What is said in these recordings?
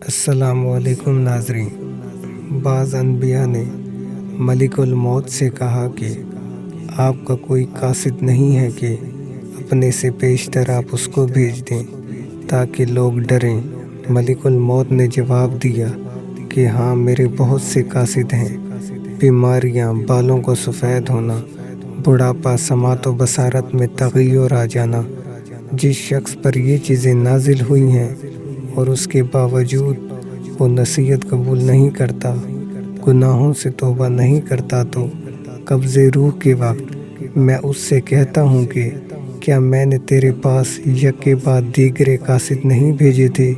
السلام علیکم ناظرین۔ بعض انبیاء نے ملک الموت سے کہا کہ آپ کا کوئی قاصد نہیں ہے کہ اپنے سے پیشتر آپ اس کو بھیج دیں تاکہ لوگ ڈریں۔ ملک الموت نے جواب دیا کہ ہاں، میرے بہت سے قاصد ہیں۔ بیماریاں، بالوں کو سفید ہونا، بڑھاپا، سماعت و بصارت میں تغیر آ جانا۔ جس شخص پر یہ چیزیں نازل ہوئی ہیں اور اس کے باوجود وہ نصیحت قبول نہیں کرتا، گناہوں سے توبہ نہیں کرتا، تو قبض روح کے وقت میں اس سے کہتا ہوں کہ کیا میں نے تیرے پاس یک کے بعد دیگرے قاصد نہیں بھیجے تھے؟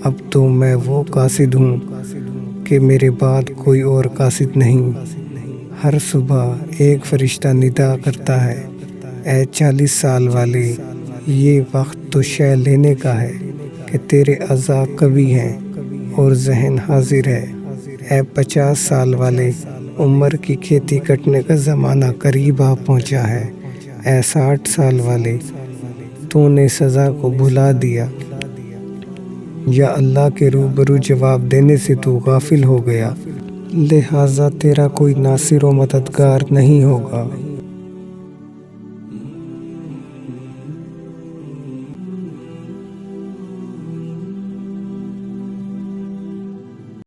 اب تو میں وہ قاصد ہوں کہ میرے بعد کوئی اور قاصد نہیں۔ ہر صبح ایک فرشتہ ندا کرتا ہے، اے 40 سال والے، یہ وقت تو شے لینے کا ہے کہ تیرے اعضاء قوی ہیں اور ذہن حاضر ہے۔ اے 50 سال والے، عمر کی کھیتی کٹنے کا زمانہ قریب آ پہنچا ہے۔ اے 60 سال والے، تو نے سزا کو بھلا دیا یا اللہ کے روبرو جواب دینے سے تو غافل ہو گیا، لہٰذا تیرا کوئی ناصر و مددگار نہیں ہوگا۔